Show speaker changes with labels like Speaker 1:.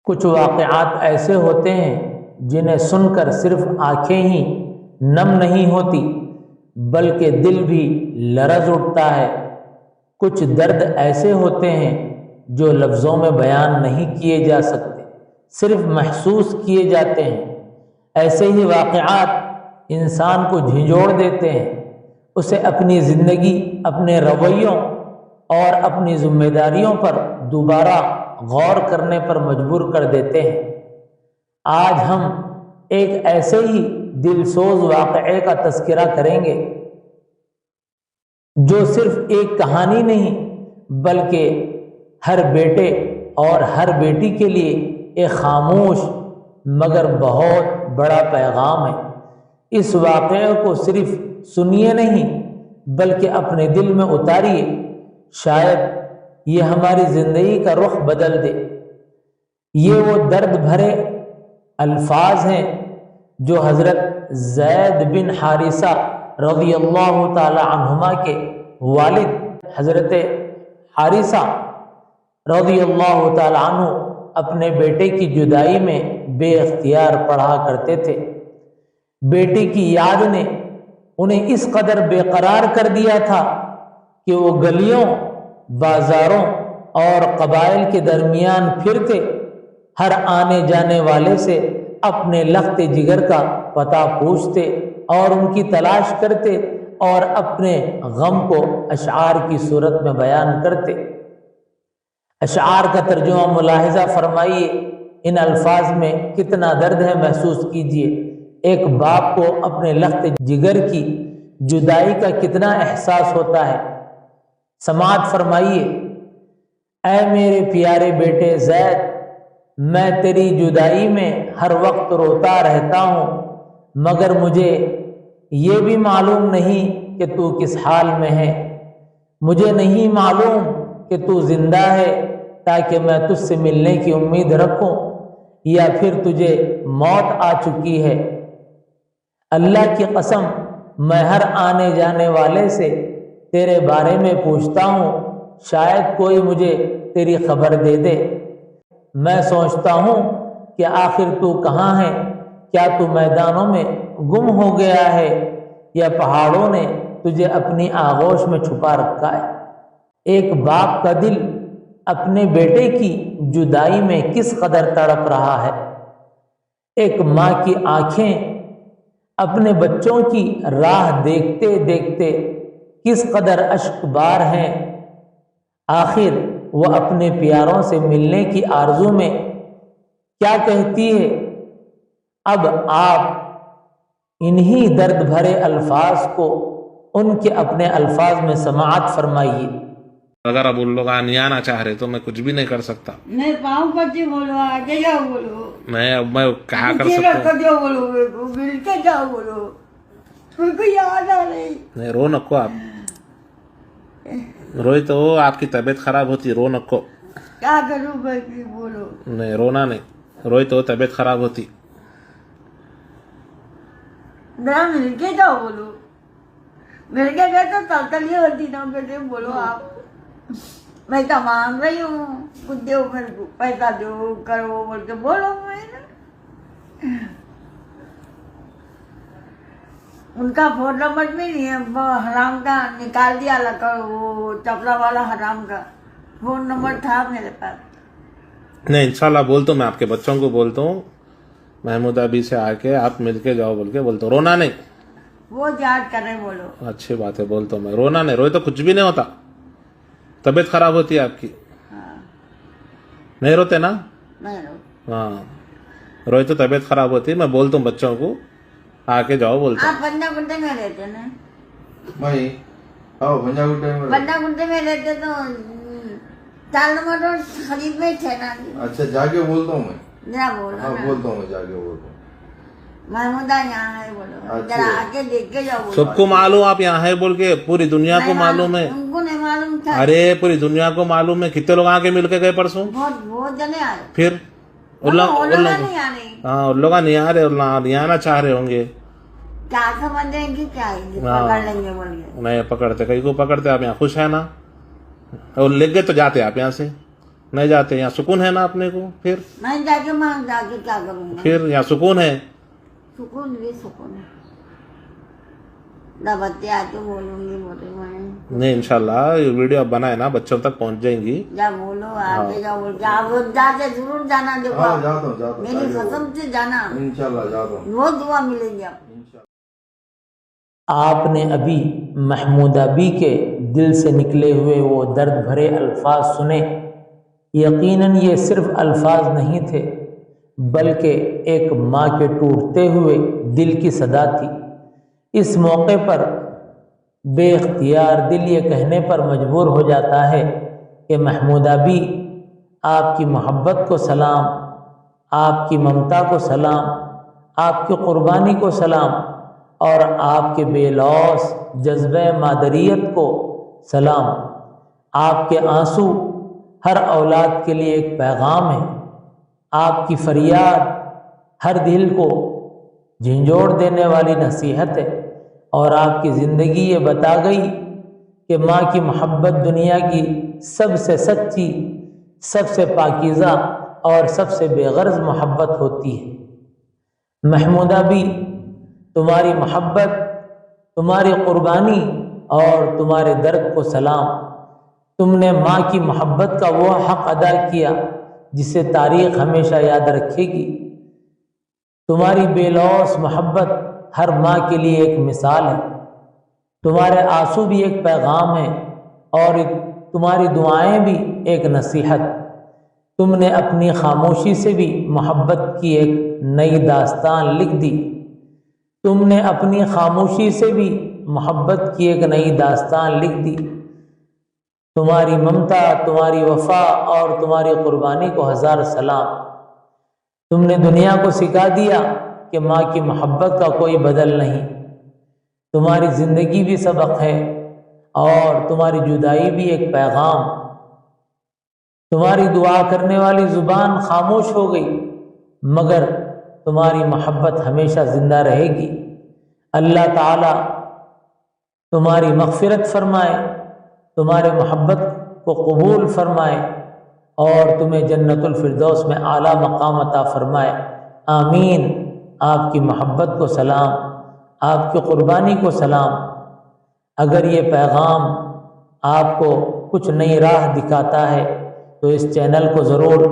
Speaker 1: کچھ واقعات ایسے ہوتے ہیں جنہیں سن کر صرف آنکھیں ہی نم نہیں ہوتی بلکہ دل بھی لرز اٹھتا ہے۔ کچھ درد ایسے ہوتے ہیں جو لفظوں میں بیان نہیں کیے جا سکتے، صرف محسوس کیے جاتے ہیں۔ ایسے ہی واقعات انسان کو جھنجھوڑ دیتے ہیں، اسے اپنی زندگی، اپنے رویوں اور اپنی ذمہ داریوں پر دوبارہ غور کرنے پر مجبور کر دیتے ہیں۔ آج ہم ایک ایسے ہی دل سوز واقعے کا تذکرہ کریں گے جو صرف ایک کہانی نہیں بلکہ ہر بیٹے اور ہر بیٹی کے لیے ایک خاموش مگر بہت بڑا پیغام ہے۔ اس واقعے کو صرف سنیے نہیں بلکہ اپنے دل میں اتاریے، شاید یہ ہماری زندگی کا رخ بدل دے۔ یہ وہ درد بھرے الفاظ ہیں جو حضرت زید بن حارثہ رضی اللہ تعالی عنہما کے والد حضرت حارثہ رضی اللہ تعالی عنہ اپنے بیٹے کی جدائی میں بے اختیار پڑھا کرتے تھے۔ بیٹے کی یاد نے انہیں اس قدر بے قرار کر دیا تھا کہ وہ گلیوں، بازاروں اور قبائل کے درمیان پھرتے، ہر آنے جانے والے سے اپنے لخت جگر کا پتہ پوچھتے اور ان کی تلاش کرتے اور اپنے غم کو اشعار کی صورت میں بیان کرتے۔ اشعار کا ترجمہ ملاحظہ فرمائیے، ان الفاظ میں کتنا درد ہے محسوس کیجیے۔ ایک باپ کو اپنے لخت جگر کی جدائی کا کتنا احساس ہوتا ہے۔ سماعت فرمائیے، اے میرے پیارے بیٹے زید، میں تیری جدائی میں ہر وقت روتا رہتا ہوں، مگر مجھے یہ بھی معلوم نہیں کہ تو کس حال میں ہے۔ مجھے نہیں معلوم کہ تو زندہ ہے تاکہ میں تجھ سے ملنے کی امید رکھوں، یا پھر تجھے موت آ چکی ہے۔ اللہ کی قسم، میں ہر آنے جانے والے سے تیرے بارے میں پوچھتا ہوں، شاید کوئی مجھے تیری خبر دے دے۔ میں سوچتا ہوں کہ آخر تو کہاں ہے؟ کیا تو میدانوں میں گم ہو گیا ہے یا پہاڑوں نے تجھے اپنی آغوش میں چھپا رکھا ہے؟ ایک باپ کا دل اپنے بیٹے کی جدائی میں کس قدر تڑپ رہا ہے۔ ایک ماں کی آنکھیں اپنے بچوں کی راہ دیکھتے دیکھتے کس قدر اشک بار ہیں۔ آخر وہ اپنے پیاروں سے ملنے کی آرزو میں کیا کہتی ہے؟ اب آپ انہی درد بھرے الفاظ کو ان کے اپنے الفاظ میں سماعت فرمائیے۔
Speaker 2: اگر اب ان لوگ نہیں آنا چاہ رہے تو میں کچھ بھی نہیں کر سکتا۔
Speaker 3: نہیں پاؤں پچی بولو، آگے جاؤ بولو،
Speaker 2: اب میں کہا کر سکتا ہوں؟
Speaker 3: جاؤ بولو، مل کے جاؤ بولو، ان کو یاد آ رہی۔
Speaker 2: نہیں رو نکو، آپ روئی تو آپ کی طبیعت خراب ہوتی، رو نکو۔
Speaker 3: کیا کروں بھائی، بولو۔
Speaker 2: نہیں رونا نہیں، روئی تو طبیعت خراب ہوتی۔
Speaker 3: میرا مل کے جاؤ بولو، مل کے گئے تو تلتلی ہوتی نا، بیٹے بولو آپ۔ میں تو مانگ رہی ہوں، کچھ دو میرے کو، پیسہ دو، کرو بول کے بولو۔ میں ان کا فون نمبر بھی نہیں ہے، وہ حرام کا نکال دیا لگا، وہ چپلا والا حرام کا فون نمبر تھا میرے پاس۔
Speaker 2: نہیں انشاءاللہ بولتا ہوں، میں آپ کے بچوں کو بولتا ہوں، محمود ابھی سے آ کے آپ مل کے جاؤ بول کے بولتا ہوں۔ رونا نہیں،
Speaker 3: وہ یاد کرے بولو۔
Speaker 2: اچھی بات ہے، بولتا ہوں میں، رونا نہیں، روئے تو کچھ بھی نہیں ہوتا، طبیعت خراب ہوتی ہے آپ کی۔ نہیں روتے نا؟
Speaker 3: نہیں رو،
Speaker 2: ہاں، روئے تو طبیعت خراب ہوتی ہے، میں بولتا ہوں بچوں کو آ کے جاؤ بولتا ہوں۔
Speaker 3: آپ بندہ گنڈے میں رہتے نا؟
Speaker 4: بھائی آؤ بندہ گنڈے میں۔
Speaker 3: بندہ گنڈے میں رہتے تو 4 نمبر روڈ خرید میں تھے نا۔
Speaker 4: اچھا جا کے بولتا ہوں میں،
Speaker 3: ذرا بولو
Speaker 4: ہاں
Speaker 3: نا،
Speaker 4: بولتا ہوں میں، جا کے بولتا ہوں۔
Speaker 3: محمودہ یہاں ہے بولو، ذرا آ کے دیکھ کے جاؤ بولو۔
Speaker 2: سب کو معلوم آپ یہاں ہے بول کے، پوری دنیا کو معلوم ہے۔
Speaker 3: ان کو نہیں معلوم تھا۔
Speaker 2: ارے پوری دنیا کو معلوم ہے، کتنے لوگ آ کے مل کے گئے پرسوں؟
Speaker 3: بہت جنے آئے۔
Speaker 2: پھر
Speaker 3: ان لوگ نہیں آ رہے،
Speaker 2: ہاں ان لوگ نہیں آ رہے، نہیں آنا چاہ رہے ہوں گے۔
Speaker 3: کیا سمجھیں گے، کیا پکڑ لیں گے بول کے؟
Speaker 2: نہیں پکڑتے، کہیں کو پکڑتے، آپ یہاں خوش ہیں نا، اور لے گئے تو جاتے آپ یہاں سے۔ نہیں جاتے؟ یہاں سکون ہے نا اپنے کو؟ پھر
Speaker 3: میں جا کے کیا کروں گا؟
Speaker 2: پھر یہاں سکون ہے؟
Speaker 3: سکون بھی سکون ہے، نہ بچے آ کے بولوں گی بولے میں
Speaker 2: نہیں انشاءاللہ یہ ویڈیو آپ بنائے نا بچوں تک پہنچ جائیں گی.
Speaker 3: جا بولو آگے جا بول کے آپ جاتے ضرور جانا، دیکھو
Speaker 4: ہاں جاتا ہوں
Speaker 3: میری قسم سے جانا،
Speaker 4: انشاءاللہ جاتا ہوں.
Speaker 3: بہت دعا ملے گی آپ کو.
Speaker 1: آپ نے ابھی محمودہ بی کے دل سے نکلے ہوئے وہ درد بھرے الفاظ سنے. یقیناً یہ صرف الفاظ نہیں تھے بلکہ ایک ماں کے ٹوٹتے ہوئے دل کی صدا تھی. اس موقع پر بے اختیار دل یہ کہنے پر مجبور ہو جاتا ہے کہ محمودہ بی، آپ کی محبت کو سلام، آپ کی ممتا کو سلام، آپ کی قربانی کو سلام، اور آپ کے بے لوث جذبہ مادریت کو سلام. آپ کے آنسو ہر اولاد کے لیے ایک پیغام ہے. آپ کی فریاد ہر دل کو جھنجھوڑ دینے والی نصیحت ہے، اور آپ کی زندگی یہ بتا گئی کہ ماں کی محبت دنیا کی سب سے سچی، سب سے پاکیزہ اور سب سے بے غرض محبت ہوتی ہے. محمودہ بی، تمہاری محبت، تمہاری قربانی اور تمہارے درد کو سلام. تم نے ماں کی محبت کا وہ حق ادا کیا جسے تاریخ ہمیشہ یاد رکھے گی. تمہاری بے لوث محبت ہر ماں کے لیے ایک مثال ہے. تمہارے آنسو بھی ایک پیغام ہیں اور تمہاری دعائیں بھی ایک نصیحت. تم نے اپنی خاموشی سے بھی محبت کی ایک نئی داستان لکھ دی. تم نے اپنی خاموشی سے بھی محبت کی ایک نئی داستان لکھ دی. تمہاری ممتا، تمہاری وفا اور تمہاری قربانی کو ہزار سلام. تم نے دنیا کو سکھا دیا کہ ماں کی محبت کا کوئی بدل نہیں. تمہاری زندگی بھی سبق ہے اور تمہاری جدائی بھی ایک پیغام. تمہاری دعا کرنے والی زبان خاموش ہو گئی مگر تمہاری محبت ہمیشہ زندہ رہے گی. اللہ تعالی تمہاری مغفرت فرمائے، تمہارے محبت کو قبول فرمائے اور تمہیں جنت الفردوس میں اعلیٰ مقام عطا فرمائے. آمین. آپ کی محبت کو سلام، آپ کی قربانی کو سلام. اگر یہ پیغام آپ کو کچھ نئی راہ دکھاتا ہے تو اس چینل کو ضرور